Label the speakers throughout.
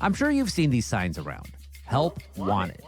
Speaker 1: I'm sure you've seen these signs around. Help wanted.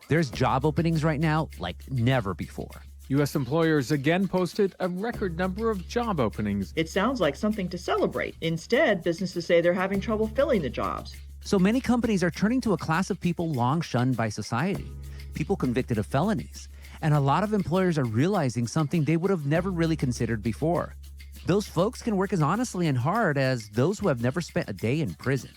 Speaker 1: There's job openings right now like never before.
Speaker 2: U.S. employers again posted a record number of job openings.
Speaker 3: It sounds like something to celebrate. Instead, businesses say they're having trouble filling the jobs.
Speaker 1: So many companies are turning to a class of people long shunned by society, people convicted of felonies. And a lot of employers are realizing something they would have never really considered before. Those folks can work as honestly and hard as those who have never spent a day in prison.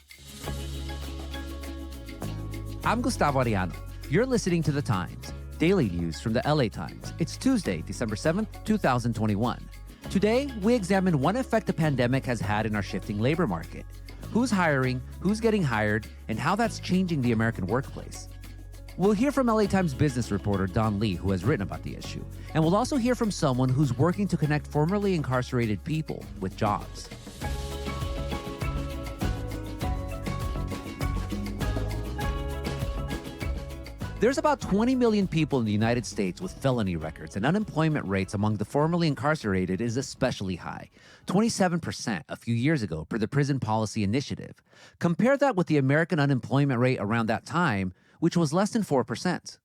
Speaker 1: I'm Gustavo Arellano. You're listening to The Times, daily news from the LA Times. It's Tuesday, December 7th, 2021. Today, we examine what effect the pandemic has had in our shifting labor market. Who's hiring, who's getting hired, and how that's changing the American workplace. We'll hear from LA Times business reporter Don Lee, who has written about the issue. And we'll also hear from someone who's working to connect formerly incarcerated people with jobs. There's about 20 million people in the United States with felony records, and unemployment rates among the formerly incarcerated is especially high, 27% a few years ago per the Prison Policy Initiative. Compare that with the American unemployment rate around that time, which was less than 4%.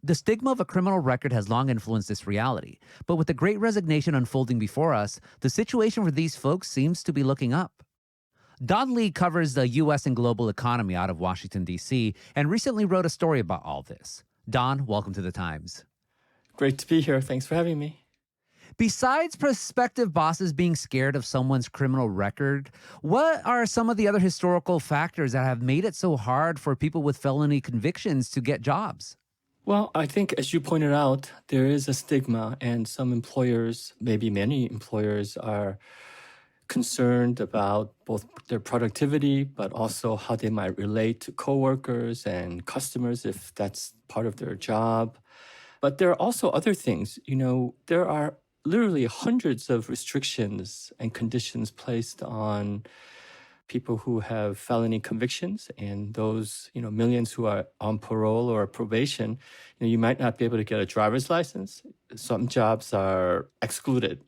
Speaker 1: The stigma of a criminal record has long influenced this reality, but with the Great Resignation unfolding before us, the situation for these folks seems to be looking up. Don Lee covers the U.S. and global economy out of Washington, D.C., and recently wrote a story about all this. Don, welcome to The Times.
Speaker 4: Great to be here. Thanks for having me.
Speaker 1: Besides prospective bosses being scared of someone's criminal record, what are some of the other historical factors that have made it so hard for people with felony convictions to get jobs?
Speaker 4: Well, I think, as you pointed out, there is a stigma, and some employers, maybe many employers, are concerned about both their productivity, but also how they might relate to coworkers and customers if that's part of their job. But there are also other things. There are literally hundreds of restrictions and conditions placed on people who have felony convictions, and those, millions who are on parole or probation. You might not be able to get a driver's license. Some jobs are excluded,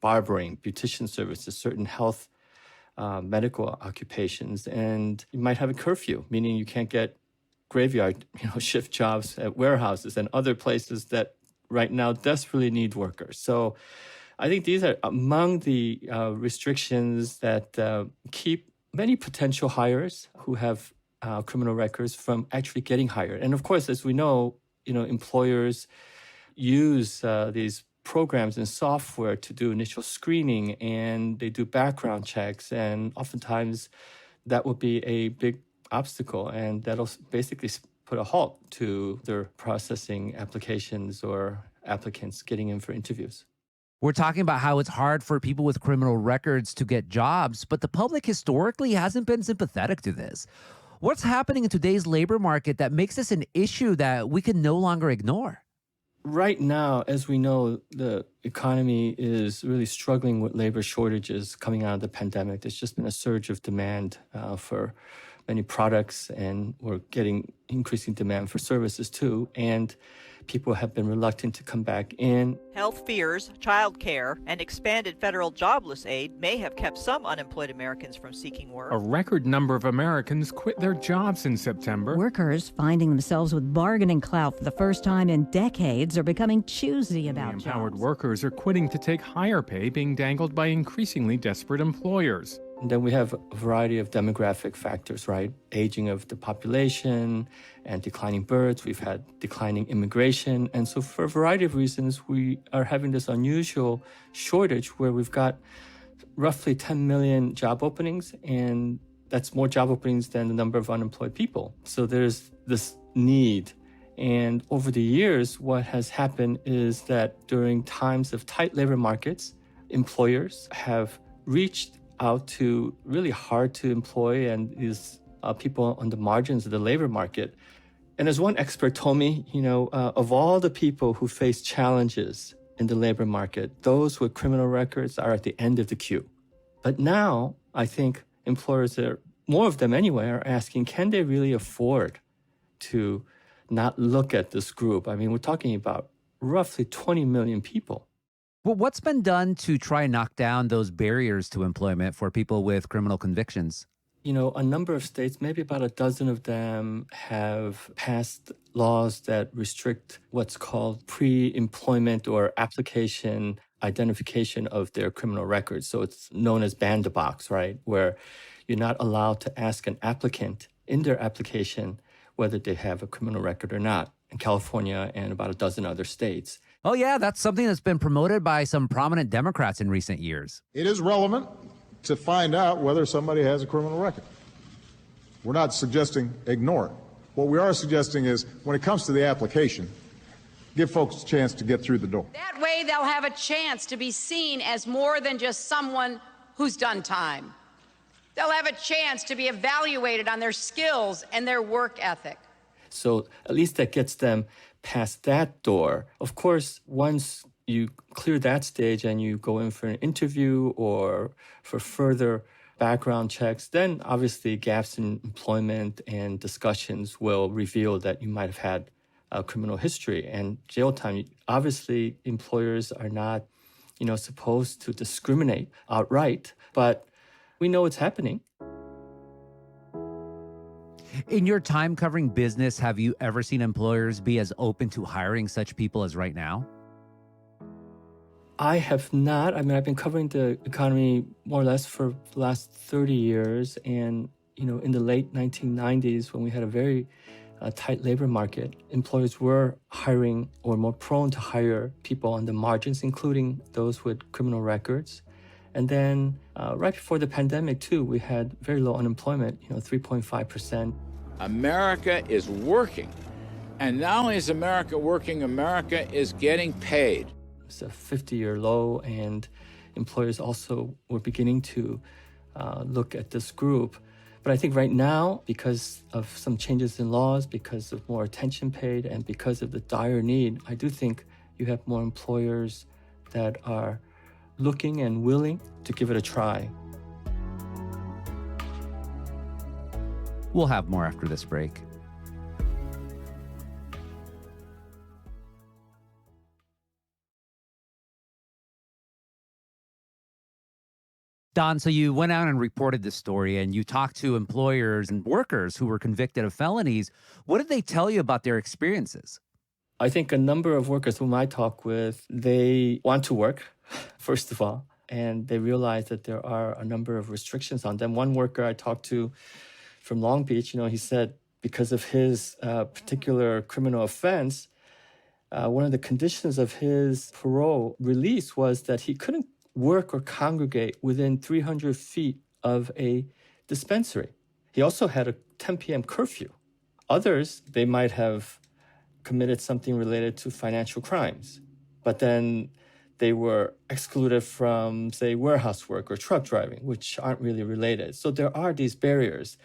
Speaker 4: barbering, beautician services, certain health, medical occupations. And you might have a curfew, meaning you can't get graveyard, shift jobs at warehouses and other places that right now desperately need workers. So I think these are among the restrictions that keep many potential hires who have criminal records from actually getting hired. And of course, as we know, employers use these programs and software to do initial screening, and they do background checks. And oftentimes that will be a big obstacle, and that'll basically put a halt to their processing applications or applicants getting in for interviews.
Speaker 1: We're talking about how it's hard for people with criminal records to get jobs, but the public historically hasn't been sympathetic to this. What's happening in today's labor market that makes this an issue that we can no longer ignore?
Speaker 4: Right now, as we know, the economy is really struggling with labor shortages coming out of the pandemic. There's just been a surge of demand for many products, and we're getting increasing demand for services too. And people have been reluctant to come back in.
Speaker 5: Health fears, child care, and expanded federal jobless aid may have kept some unemployed Americans from seeking work.
Speaker 2: A record number of Americans quit their jobs in September.
Speaker 6: Workers finding themselves with bargaining clout for the first time in decades are becoming choosy about jobs.
Speaker 2: Empowered workers are quitting to take higher pay, being dangled by increasingly desperate employers.
Speaker 4: And then we have a variety of demographic factors, right? Aging of the population and declining births. We've had declining immigration. And so for a variety of reasons, we are having this unusual shortage where we've got roughly 10 million job openings, and that's more job openings than the number of unemployed people. So there's this need. And over the years, what has happened is that during times of tight labor markets, employers have reached out to really hard to employ and these people on the margins of the labor market. And as one expert told me, of all the people who face challenges in the labor market, those with criminal records are at the end of the queue. But now I think employers, more of them anyway, are asking, can they really afford to not look at this group? I mean, we're talking about roughly 20 million people.
Speaker 1: Well, what's been done to try and knock down those barriers to employment for people with criminal convictions?
Speaker 4: A number of states, maybe about a dozen of them, have passed laws that restrict what's called pre-employment or application identification of their criminal records. So it's known as ban-the-box, right? Where you're not allowed to ask an applicant in their application whether they have a criminal record or not, in California and about a dozen other states.
Speaker 1: Oh, yeah, that's something that's been promoted by some prominent Democrats in recent years.
Speaker 7: It is relevant to find out whether somebody has a criminal record. We're not suggesting ignore it. What we are suggesting is when it comes to the application, give folks a chance to get through the door.
Speaker 8: That way they'll have a chance to be seen as more than just someone who's done time. They'll have a chance to be evaluated on their skills and their work ethic.
Speaker 4: So at least that gets them past that door. Of course, once you clear that stage and you go in for an interview or for further background checks, then obviously gaps in employment and discussions will reveal that you might have had a criminal history and jail time. Obviously, employers are not, supposed to discriminate outright, but we know it's happening.
Speaker 1: In your time covering business, have you ever seen employers be as open to hiring such people as right now?
Speaker 4: I have not. I've been covering the economy more or less for the last 30 years. And, in the late 1990s, when we had a very tight labor market, employers were hiring or more prone to hire people on the margins, including those with criminal records. And then right before the pandemic, too, we had very low unemployment, 3.5%.
Speaker 9: America is working. And not only is America working, America is getting paid.
Speaker 4: It's a 50-year low, and employers also were beginning to look at this group. But I think right now, because of some changes in laws, because of more attention paid, and because of the dire need, I do think you have more employers that are looking and willing to give it a try.
Speaker 1: We'll have more after this break. Don, so you went out and reported this story and you talked to employers and workers who were convicted of felonies. What did they tell you about their experiences?
Speaker 4: I think a number of workers whom I talk with, they want to work, first of all, and they realize that there are a number of restrictions on them. One worker I talked to from Long Beach, he said because of his particular criminal offense, one of the conditions of his parole release was that he couldn't work or congregate within 300 feet of a dispensary. He also had a 10 p.m. curfew. Others, they might have committed something related to financial crimes, but then they were excluded from, say, warehouse work or truck driving, which aren't really related. So there are these barriers.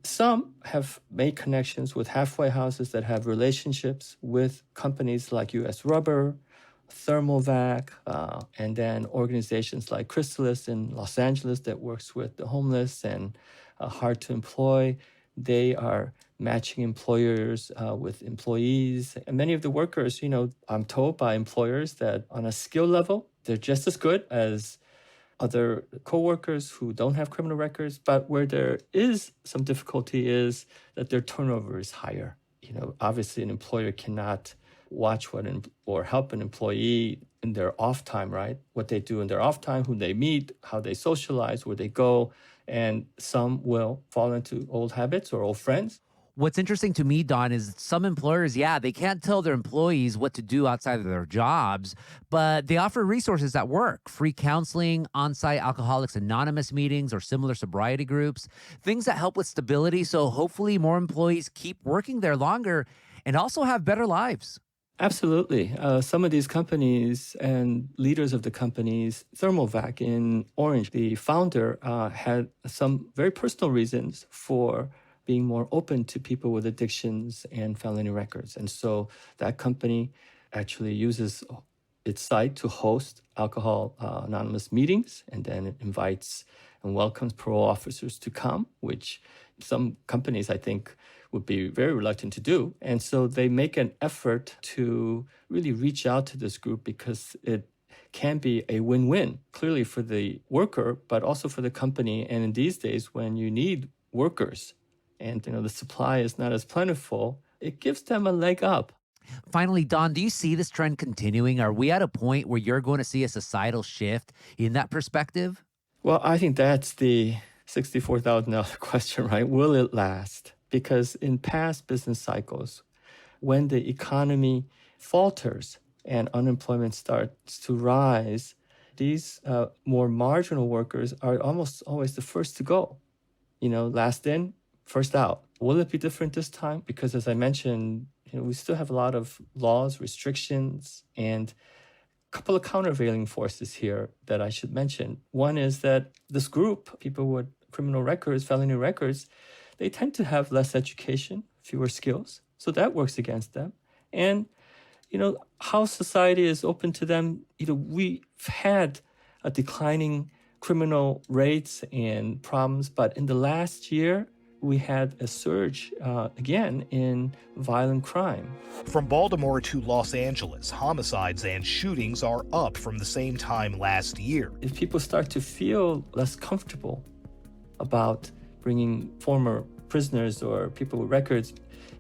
Speaker 4: Some have made connections with halfway houses that have relationships with companies like U.S. Rubber, Thermovac, and then organizations like Chrysalis in Los Angeles that works with the homeless and hard to employ. They are matching employers with employees. And many of the workers, I'm told by employers that on a skill level, they're just as good as other coworkers who don't have criminal records. But where there is some difficulty is that their turnover is higher. Obviously an employer cannot watch or help an employee in their off time, right? What they do in their off time, who they meet, how they socialize, where they go. And some will fall into old habits or old friends.
Speaker 1: What's interesting to me, Don, is some employers, they can't tell their employees what to do outside of their jobs, but they offer resources at work, free counseling, on-site Alcoholics Anonymous meetings or similar sobriety groups, things that help with stability. So hopefully more employees keep working there longer and also have better lives.
Speaker 4: Absolutely. Some of these companies and leaders of the companies, Thermovac in Orange, the founder had some very personal reasons for being more open to people with addictions and felony records. And so that company actually uses its site to host Alcohol Anonymous meetings, and then it invites and welcomes parole officers to come, which some companies, I think, would be very reluctant to do. And so they make an effort to really reach out to this group because it can be a win-win, clearly for the worker, but also for the company. And in these days, when you need workers and the supply is not as plentiful, it gives them a leg up.
Speaker 1: Finally, Don, do you see this trend continuing? Are we at a point where you're going to see a societal shift in that perspective?
Speaker 4: Well, I think that's the $64,000 question, right? Will it last? Because in past business cycles, when the economy falters and unemployment starts to rise, these more marginal workers are almost always the first to go. Last in, first out. Will it be different this time? Because as I mentioned, we still have a lot of laws, restrictions, and a couple of countervailing forces here that I should mention. One is that this group, people with criminal records, felony records, they tend to have less education, fewer skills. So that works against them. And, how society is open to them, we've had a declining criminal rates and problems, but in the last year, we had a surge again in violent crime.
Speaker 10: From Baltimore to Los Angeles, homicides and shootings are up from the same time last year.
Speaker 4: If people start to feel less comfortable about bringing former prisoners or people with records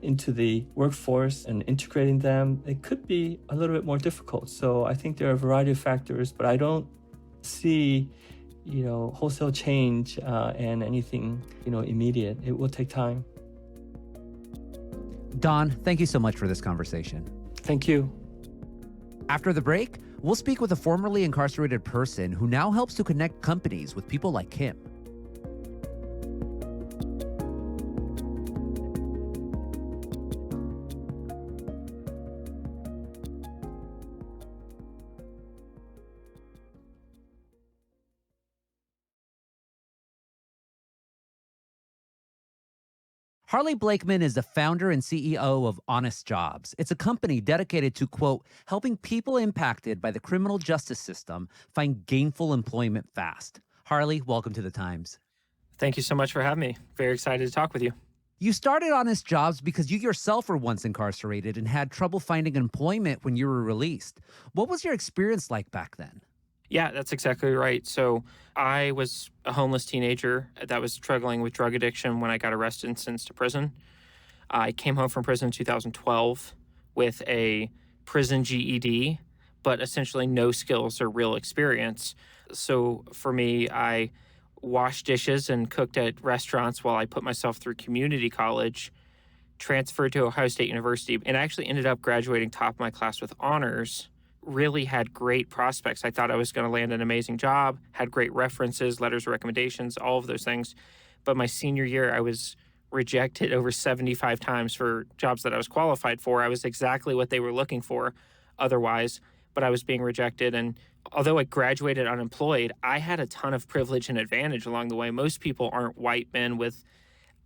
Speaker 4: into the workforce and integrating them, it could be a little bit more difficult. So I think there are a variety of factors, but I don't see wholesale change and anything, immediate. It will take time.
Speaker 1: Don, thank you so much for this conversation.
Speaker 4: Thank you.
Speaker 1: After the break, we'll speak with a formerly incarcerated person who now helps to connect companies with people like him. Harley Blakeman is the founder and CEO of Honest Jobs. It's a company dedicated to, quote, helping people impacted by the criminal justice system find gainful employment fast. Harley, welcome to The Times.
Speaker 11: Thank you so much for having me. Very excited to talk with you.
Speaker 1: You started Honest Jobs because you yourself were once incarcerated and had trouble finding employment when you were released. What was your experience like back then?
Speaker 11: Yeah, that's exactly right. So I was a homeless teenager that was struggling with drug addiction when I got arrested and sentenced to prison. I came home from prison in 2012 with a prison GED, but essentially no skills or real experience. So for me, I washed dishes and cooked at restaurants while I put myself through community college, transferred to Ohio State University, and actually ended up graduating top of my class with honors. Really had great prospects. I thought I was going to land an amazing job, had great references, letters of recommendations, all of those things. But my senior year, I was rejected over 75 times for jobs that I was qualified for. I was exactly what they were looking for otherwise, but I was being rejected. And although I graduated unemployed, I had a ton of privilege and advantage along the way. Most people aren't white men with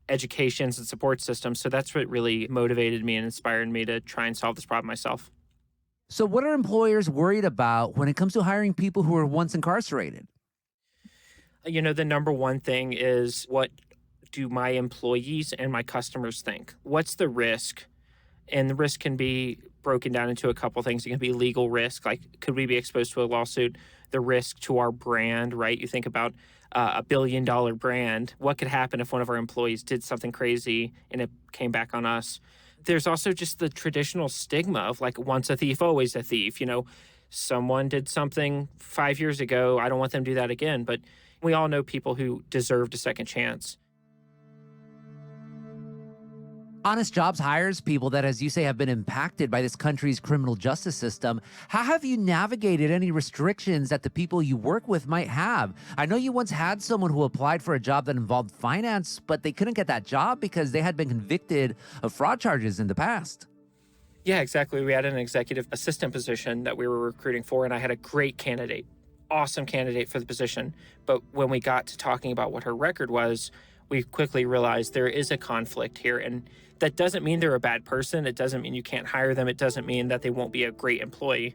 Speaker 11: educations and support systems. So that's what really motivated me and inspired me to try and solve this problem myself.
Speaker 1: So what are employers worried about when it comes to hiring people who were once incarcerated?
Speaker 11: The number one thing is, what do my employees and my customers think? What's the risk? And the risk can be broken down into a couple things. It can be legal risk, like could we be exposed to a lawsuit? The risk to our brand, right? You think about a $1 billion brand. What could happen if one of our employees did something crazy and it came back on us? There's also just the traditional stigma of like, once a thief, always a thief. Someone did something 5 years ago. I don't want them to do that again. But we all know people who deserved a second chance.
Speaker 1: Honest Jobs hires people that, as you say, have been impacted by this country's criminal justice system. How have you navigated any restrictions that the people you work with might have? I know you once had someone who applied for a job that involved finance, but they couldn't get that job because they had been convicted of fraud charges in the past.
Speaker 11: Yeah, exactly. We had an executive assistant position that we were recruiting for, and I had a great candidate, awesome candidate for the position. But when we got to talking about what her record was, we quickly realized there is a conflict here. And that doesn't mean they're a bad person. It doesn't mean you can't hire them. It doesn't mean that they won't be a great employee.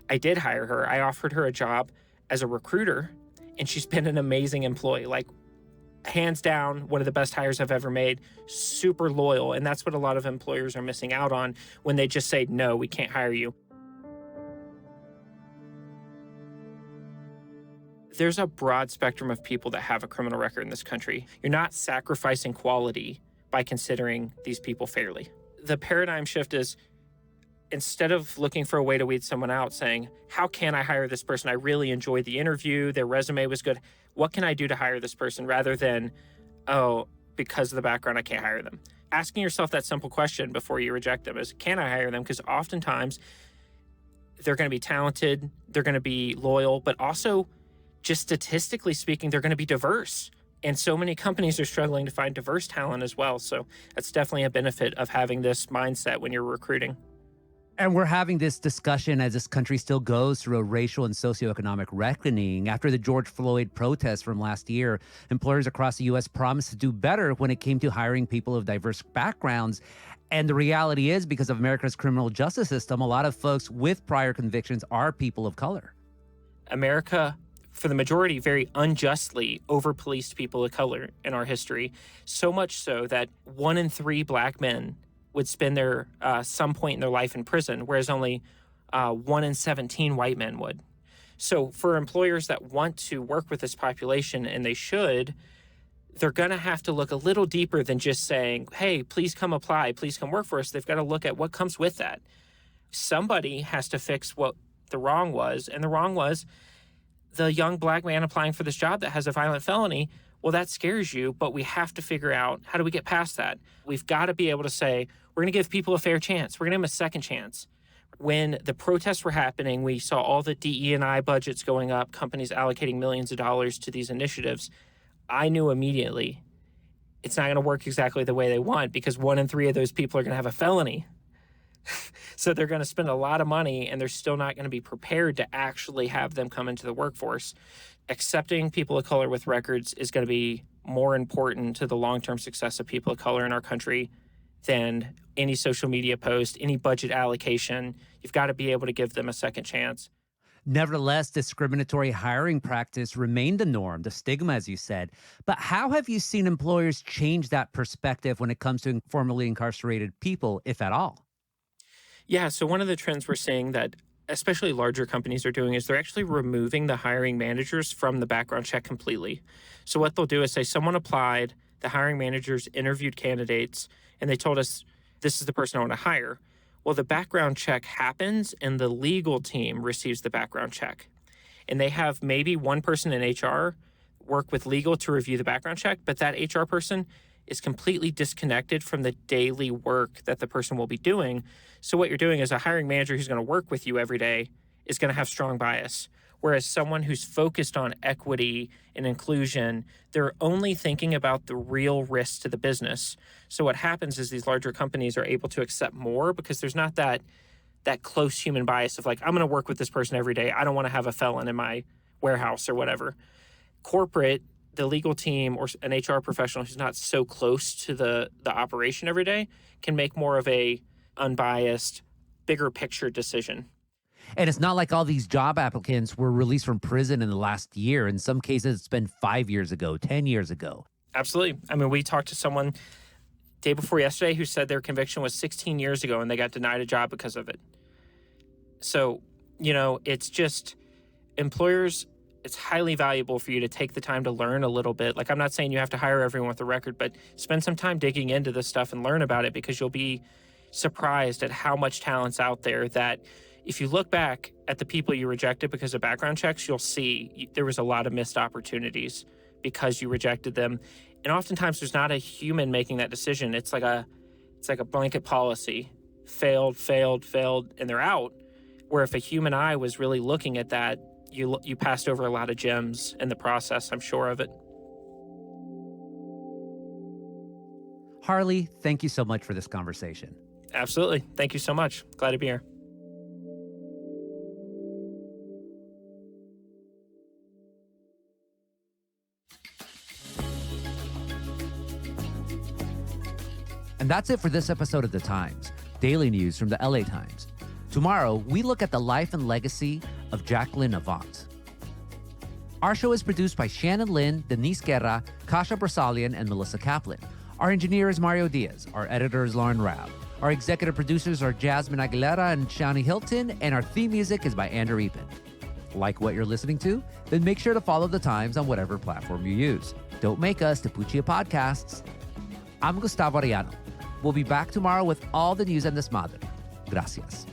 Speaker 11: I did hire her. I offered her a job as a recruiter, and she's been an amazing employee. Like, hands down, one of the best hires I've ever made, super loyal. And that's what a lot of employers are missing out on when they just say, no, we can't hire you. There's a broad spectrum of people that have a criminal record in this country. You're not sacrificing quality by considering these people fairly. The paradigm shift is, instead of looking for a way to weed someone out, saying, how can I hire this person? I really enjoyed the interview. Their resume was good. What can I do to hire this person? Rather than, oh, because of the background, I can't hire them. Asking yourself that simple question before you reject them is, can I hire them? Because oftentimes they're going to be talented, they're going to be loyal, but also just statistically speaking, they're going to be diverse. And so many companies are struggling to find diverse talent as well. So that's definitely a benefit of having this mindset when you're recruiting.
Speaker 1: And we're having this discussion as this country still goes through a racial and socioeconomic reckoning. After the George Floyd protests from last year, employers across the U.S. promised to do better when it came to hiring people of diverse backgrounds. And the reality is, because of America's criminal justice system, a lot of folks with prior convictions are people of color.
Speaker 11: America, for the majority, very unjustly over-policed people of color in our history, so much so that 1 in 3 Black men would spend their some point in their life in prison, whereas only 1 in 17 white men would. So for employers that want to work with this population, and they should, they're going to have to look a little deeper than just saying, hey, please come apply, please come work for us. They've got to look at what comes with that. Somebody has to fix what the wrong was, and the wrong was the young Black man applying for this job that has a violent felony. Well, that scares you, but we have to figure out, how do we get past that? We've got to be able to say, we're going to give people a fair chance. We're going to give them a second chance. When the protests were happening, we saw all the DE&I budgets going up, companies allocating millions of dollars to these initiatives. I knew immediately it's not going to work exactly the way they want, because 1 in 3 of those people are going to have a felony. So they're going to spend a lot of money, and they're still not going to be prepared to actually have them come into the workforce. Accepting people of color with records is going to be more important to the long-term success of people of color in our country than any social media post, any budget allocation. You've got to be able to give them a second chance.
Speaker 1: Nevertheless, discriminatory hiring practice remained the norm, the stigma, as you said. But how have you seen employers change that perspective when it comes to formerly incarcerated people, if at all?
Speaker 11: Yeah, so one of the trends we're seeing that especially larger companies are doing is they're actually removing the hiring managers from the background check completely. So what they'll do is say someone applied, the hiring managers interviewed candidates, and they told us, this is the person I want to hire. Well, the background check happens and the legal team receives the background check. And they have maybe one person in HR work with legal to review the background check, but that HR person is completely disconnected from the daily work that the person will be doing. So what you're doing is a hiring manager who's going to work with you every day is going to have strong bias. Whereas someone who's focused on equity and inclusion, they're only thinking about the real risks to the business. So what happens is these larger companies are able to accept more because there's not that close human bias of like, I'm going to work with this person every day. I don't want to have a felon in my warehouse or whatever. Corporate, the legal team or an HR professional who's not so close to the operation every day can make more of a unbiased, bigger picture decision.
Speaker 1: And it's not like all these job applicants were released from prison in the last year. In some cases, it's been 5 years ago, 10 years ago.
Speaker 11: Absolutely. I mean, we talked to someone day before yesterday who said their conviction was 16 years ago and they got denied a job because of it. So, it's just employers, it's highly valuable for you to take the time to learn a little bit. Like, I'm not saying you have to hire everyone with a record, but spend some time digging into this stuff and learn about it, because you'll be surprised at how much talent's out there that if you look back at the people you rejected because of background checks, you'll see there was a lot of missed opportunities because you rejected them. And oftentimes there's not a human making that decision. It's like a blanket policy. Failed, and they're out. Where if a human eye was really looking at that, you passed over a lot of gems in the process, I'm sure of it.
Speaker 1: Harley, thank you so much for this conversation.
Speaker 11: Absolutely. Thank you so much. Glad to be here.
Speaker 1: And that's it for this episode of The Times, daily news from the LA Times. Tomorrow, we look at the life and legacy of Jacqueline Avant. Our show is produced by Shannon Lin, Denise Guerra, Kasha Brasalian, and Melissa Kaplan. Our engineer is Mario Diaz. Our editor is Lauren Rabb. Our executive producers are Jasmine Aguilera and Shani Hilton, and our theme music is by Andrew Eapen. Like what you're listening to? Then make sure to follow The Times on whatever platform you use. Don't make us Tapuchia Podcasts. I'm Gustavo Arellano. We'll be back tomorrow with all the news and desmadre. Gracias.